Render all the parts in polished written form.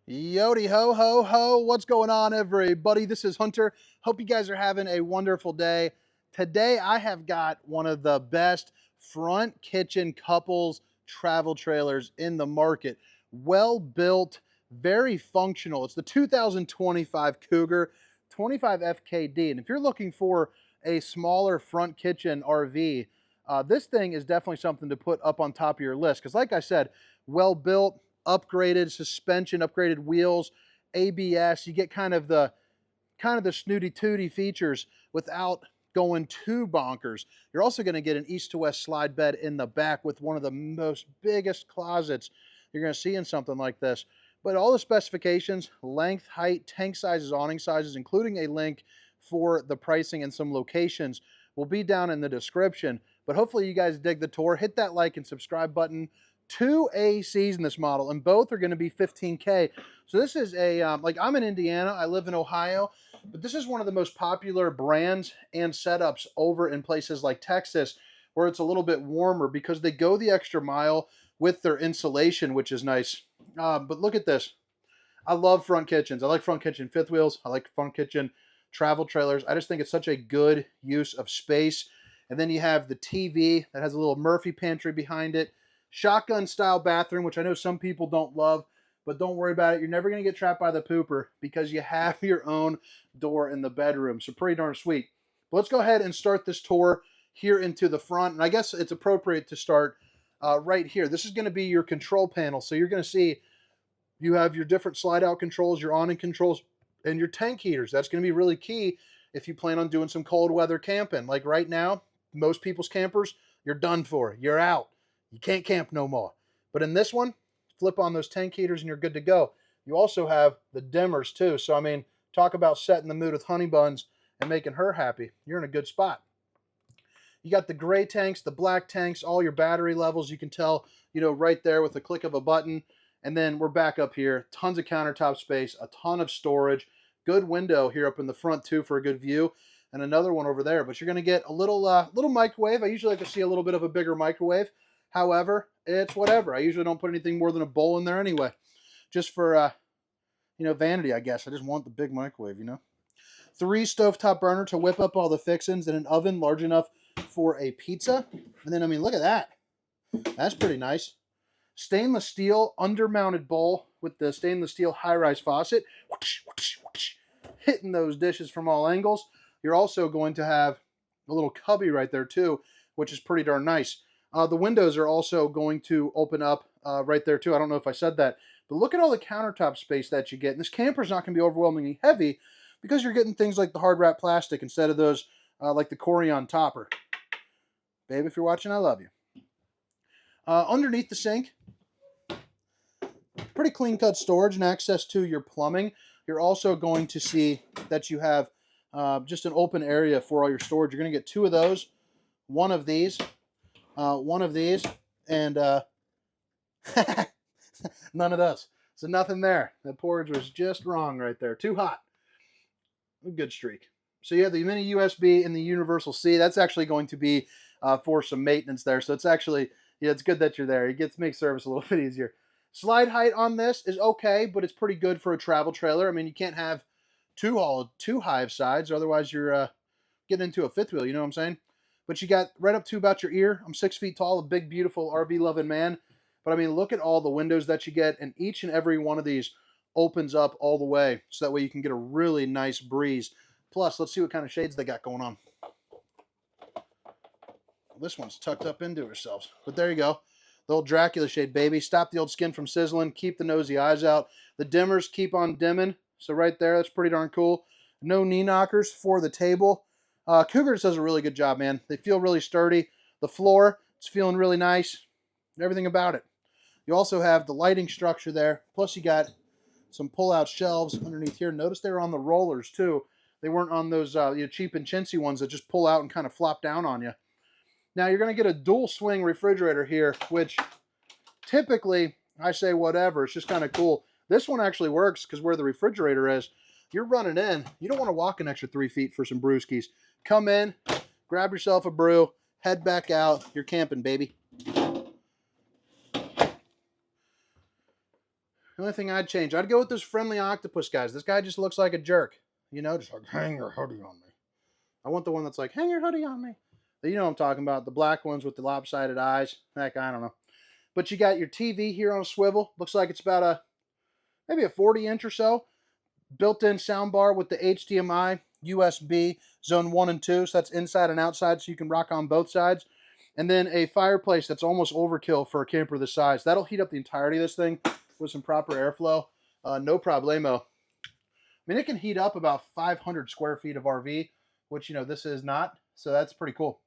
Yodi ho ho ho, what's going on everybody? This is Hunter. Hope you guys are having a wonderful day. Today I have got one of the best front kitchen couples travel trailers in the market. Well built, very functional. It's the 2025 Cougar 25FKD. And if you're looking for a smaller front kitchen RV, this thing is definitely something to put up on top of your list. Because like I said, well built, upgraded suspension, upgraded wheels, ABS. You get kind of the snooty tooty features without going too bonkers. You're also going to get an east to west slide bed in the back with one of the most biggest closets you're going to see in something like this. But all the specifications, length, height, tank sizes, awning sizes, including a link for the pricing and some locations, will be down in the description. But hopefully you guys dig the tour. Hit that like and subscribe button. Two ACs in this model, and both are going to be 15K. So this is a, like I'm in Indiana, I live in Ohio, but this is one of the most popular brands and setups over in places like Texas, where it's a little bit warmer because they go the extra mile with their insulation, which is nice. But look at this. I love front kitchens. I like front kitchen fifth wheels. I like front kitchen travel trailers. I just think it's such a good use of space. And then you have the TV that has a little Murphy pantry behind it. Shotgun style bathroom, which I know some people don't love, but don't worry about it. You're never going to get trapped by the pooper because you have your own door in the bedroom. So pretty darn sweet. But let's go ahead and start this tour here into the front. And I guess it's appropriate to start right here. This is going to be your control panel. So you're going to see you have your different slide out controls, your awning controls, and your tank heaters. That's going to be really key if you plan on doing some cold weather camping. Like right now, most people's campers, you're done for. You're out. You can't camp no more. But in this one, flip on those tank heaters and you're good to go. You also have the dimmers too. So, I mean, talk about setting the mood with honey buns and making her happy. You're in a good spot. You got the gray tanks, the black tanks, all your battery levels. You can tell, right there with the click of a button. And then we're back up here. Tons of countertop space, a ton of storage. Good window here up in the front too for a good view. And another one over there. But you're going to get a little microwave. I usually like to see a little bit of a bigger microwave. However, it's whatever. I usually don't put anything more than a bowl in there anyway. Just for, vanity, I guess. I just want the big microwave, 3 stovetop burner to whip up all the fixings, and an oven large enough for a pizza. And then, I mean, look at that. That's pretty nice. Stainless steel undermounted bowl with the stainless steel high-rise faucet. Hitting those dishes from all angles. You're also going to have a little cubby right there, too, which is pretty darn nice. The windows are also going to open up right there too. I don't know if I said that, but look at all the countertop space that you get. And this camper is not going to be overwhelmingly heavy because you're getting things like the hard wrap plastic instead of those like the Corian topper. Babe, if you're watching, I love you. Underneath the sink, pretty clean cut storage and access to your plumbing. You're also going to see that you have just an open area for all your storage. You're going to get 2 of those, one of these, and none of those. So nothing there. That porridge was just wrong right there. Too hot. A good streak. So you have the mini USB and the universal C. That's actually going to be for some maintenance there. So it's actually, it's good that you're there. It makes service a little bit easier. Slide height on this is okay, but it's pretty good for a travel trailer. I mean, you can't have too high of sides, otherwise you're getting into a fifth wheel, you know what I'm saying? But you got right up to about your ear. I'm 6 feet tall, a big, beautiful RV-loving man. But I mean, look at all the windows that you get, and each and every one of these opens up all the way, so that way you can get a really nice breeze. Plus, let's see what kind of shades they got going on. Well, this one's tucked up into herself. But there you go. The old Dracula shade, baby. Stop the old skin from sizzling. Keep the nosy eyes out. The dimmers keep on dimming. So right there, that's pretty darn cool. No knee knockers for the table. Cougar does a really good job, man. They feel really sturdy. The floor, it's feeling really nice. Everything about it. You also have the lighting structure there. Plus you got some pull-out shelves underneath here. Notice they're on the rollers too. They weren't on those cheap and chintzy ones that just pull out and kind of flop down on you. Now you're going to get a dual swing refrigerator here, which typically I say whatever. It's just kind of cool. This one actually works because where the refrigerator is, you're running in. You don't want to walk an extra 3 feet for some brewskis. Come in, grab yourself a brew, head back out. You're camping, baby. The only thing I'd change, I'd go with those friendly octopus guys. This guy just looks like a jerk. You know, just like, hang your hoodie on me. I want the one that's like, hang your hoodie on me. You know what I'm talking about. The black ones with the lopsided eyes. Heck, I don't know. But you got your TV here on a swivel. Looks like it's about maybe a 40-inch or so. Built-in soundbar with the HDMI, USB, zone 1 and 2. So that's inside and outside, so you can rock on both sides. And then a fireplace that's almost overkill for a camper this size. That'll heat up the entirety of this thing with some proper airflow. No problemo. I mean, it can heat up about 500 square feet of RV, which, you know, this is not. So that's pretty cool.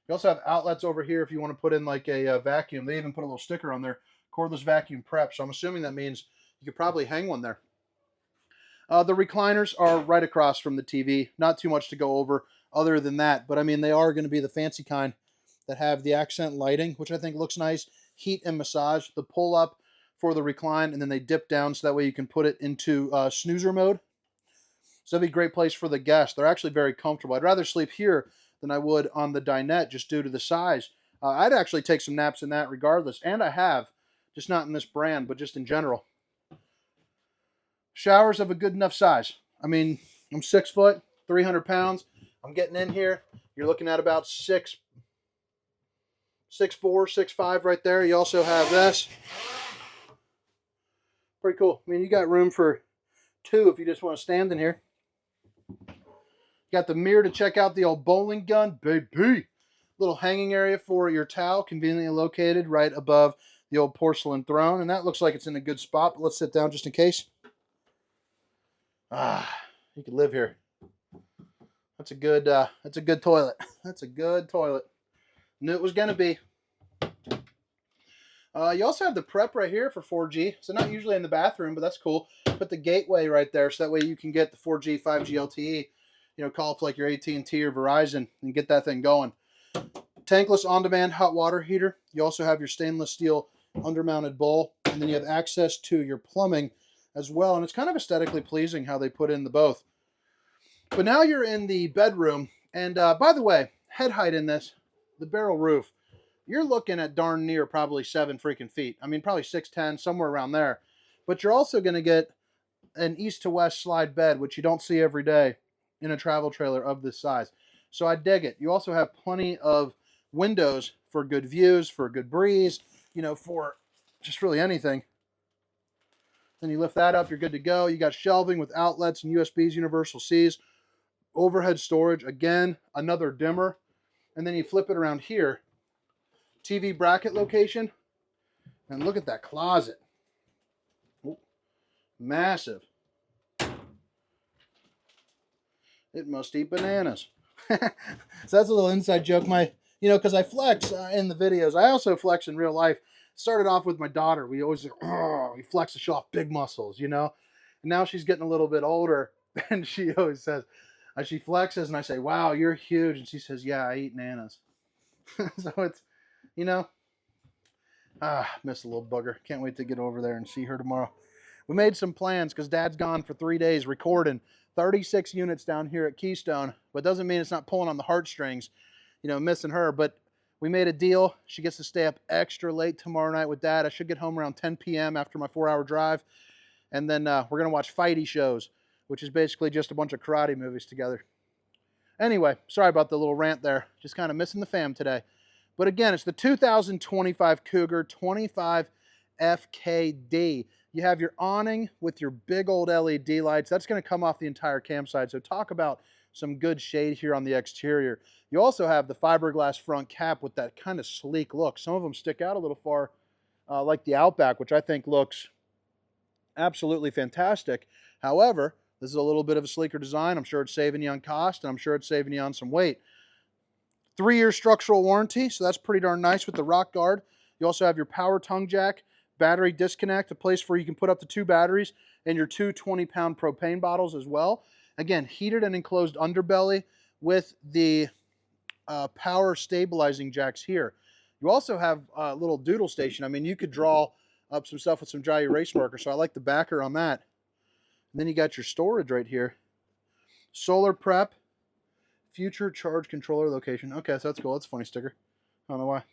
You also have outlets over here if you want to put in like a vacuum. They even put a little sticker on there, cordless vacuum prep. So I'm assuming that means you could probably hang one there. The recliners are right across from the TV. Not too much to go over other than that. But I mean, they are going to be the fancy kind that have the accent lighting, which I think looks nice. Heat and massage. The pull up for the recline, and then they dip down so that way you can put it into snoozer mode. So that'd be a great place for the guests. They're actually very comfortable. I'd rather sleep here than I would on the dinette just due to the size. I'd actually take some naps in that regardless, and I have, just not in this brand, but just in general. Showers of a good enough size. I mean, I'm 6 foot, 300 pounds. I'm getting in here. You're looking at about 6'4", 6'5" right there. You also have this. Pretty cool. I mean, you got room for 2 if you just want to stand in here. Got the mirror to check out the old bowling gun, baby. Little hanging area for your towel, conveniently located right above the old porcelain throne. And that looks like it's in a good spot, but let's sit down just in case. You could live here. That's a good toilet. That's a good toilet. Knew it was going to be. You also have the prep right here for 4G. So not usually in the bathroom, but that's cool. Put the gateway right there so that way you can get the 4G, 5G LTE. You know, call up like your AT&T or Verizon and get that thing going. Tankless on-demand hot water heater. You also have your stainless steel undermounted bowl. And then you have access to your plumbing as well. And it's kind of aesthetically pleasing how they put in the both. But now you're in the bedroom. And by the way, head height in this, the barrel roof, you're looking at darn near probably 7 freaking feet. I mean, probably 6'10", somewhere around there. But you're also going to get an east to west slide bed, which you don't see every day in a travel trailer of this size. So I dig it. You also have plenty of windows for good views, for a good breeze, you know, for just really anything. Then you lift that up, you're good to go. You got shelving with outlets and USBs, universal Cs, overhead storage, again, another dimmer. And then you flip it around here, TV bracket location, and look at that closet. Ooh, massive. It must eat bananas. So that's a little inside joke. Because I flex in the videos. I also flex in real life. Started off with my daughter. We always, we flex to show off big muscles, you know. And now she's getting a little bit older, and she always says, she flexes, and I say, wow, you're huge. And she says, yeah, I eat nanas. So it's, you know, miss a little bugger. Can't wait to get over there and see her tomorrow. We made some plans because Dad's gone for 3 days recording 36 units down here at Keystone, but doesn't mean it's not pulling on the heartstrings, you know, missing her. But we made a deal. She gets to stay up extra late tomorrow night with Dad. I should get home around 10 p.m. after my 4-hour drive. And then we're going to watch fighty shows, which is basically just a bunch of karate movies together. Anyway, sorry about the little rant there. Just kind of missing the fam today. But again, it's the 2025 Cougar 25FKD. You have your awning with your big old LED lights. That's going to come off the entire campsite. So talk about some good shade here on the exterior. You also have the fiberglass front cap with that kind of sleek look. Some of them stick out a little far, like the Outback, which I think looks absolutely fantastic. However, this is a little bit of a sleeker design. I'm sure it's saving you on cost, and I'm sure it's saving you on some weight. 3-year structural warranty, so that's pretty darn nice with the rock guard. You also have your power tongue jack, battery disconnect, a place where you can put up to 2 batteries, and your 2 20-pound propane bottles as well. Again, heated and enclosed underbelly with the power stabilizing jacks here. You also have a little doodle station. I mean, you could draw up some stuff with some dry erase marker, so I like the backer on that. And then you got your storage right here. Solar prep, future charge controller location. Okay, so that's cool. That's a funny sticker. I don't know why.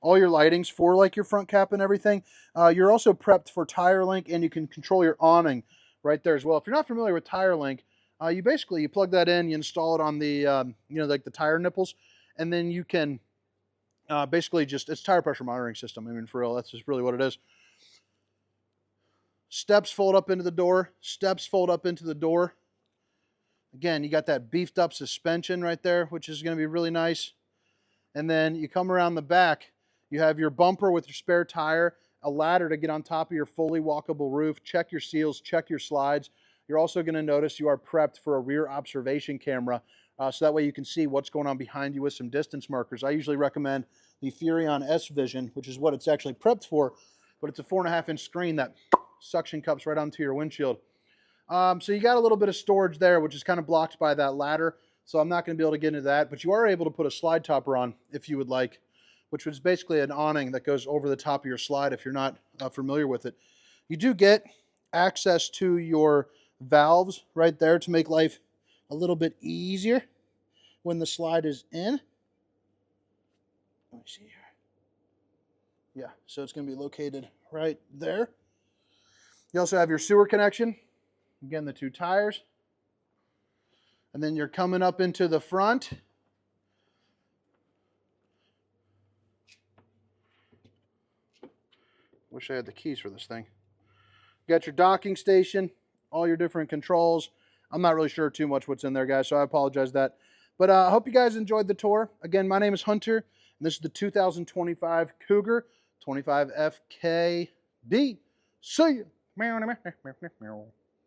all your lightings for like your front cap and everything. You're also prepped for tire link, and you can control your awning right there as well. If you're not familiar with tire link, you plug that in, you install it on the like the tire nipples, and then you can basically it's tire pressure monitoring system. I mean, for real, that's just really what it is. Steps fold up into the door. Steps fold up into the door. Again, you got that beefed up suspension right there, which is going to be really nice. And then you come around the back, you have your bumper with your spare tire, a ladder to get on top of your fully walkable roof, check your seals, check your slides. You're also going to notice you are prepped for a rear observation camera, so that way you can see what's going on behind you with some distance markers. I usually recommend the Furrion S Vision, which is what it's actually prepped for, but it's a 4.5-inch screen that suction cups right onto your windshield. So you got a little bit of storage there, which is kind of blocked by that ladder. So I'm not going to be able to get into that, but you are able to put a slide topper on if you would like, which was basically an awning that goes over the top of your slide if you're not familiar with it. You do get access to your valves right there to make life a little bit easier when the slide is in. Let me see here. Yeah, so it's going to be located right there. You also have your sewer connection. Again, the 2 tires. And then you're coming up into the front. Wish I had the keys for this thing. You got your docking station, all your different controls. I'm not really sure too much what's in there, guys, so I apologize that. But I hope you guys enjoyed the tour. Again, my name is Hunter, and this is the 2025 Cougar 25FKD. See ya.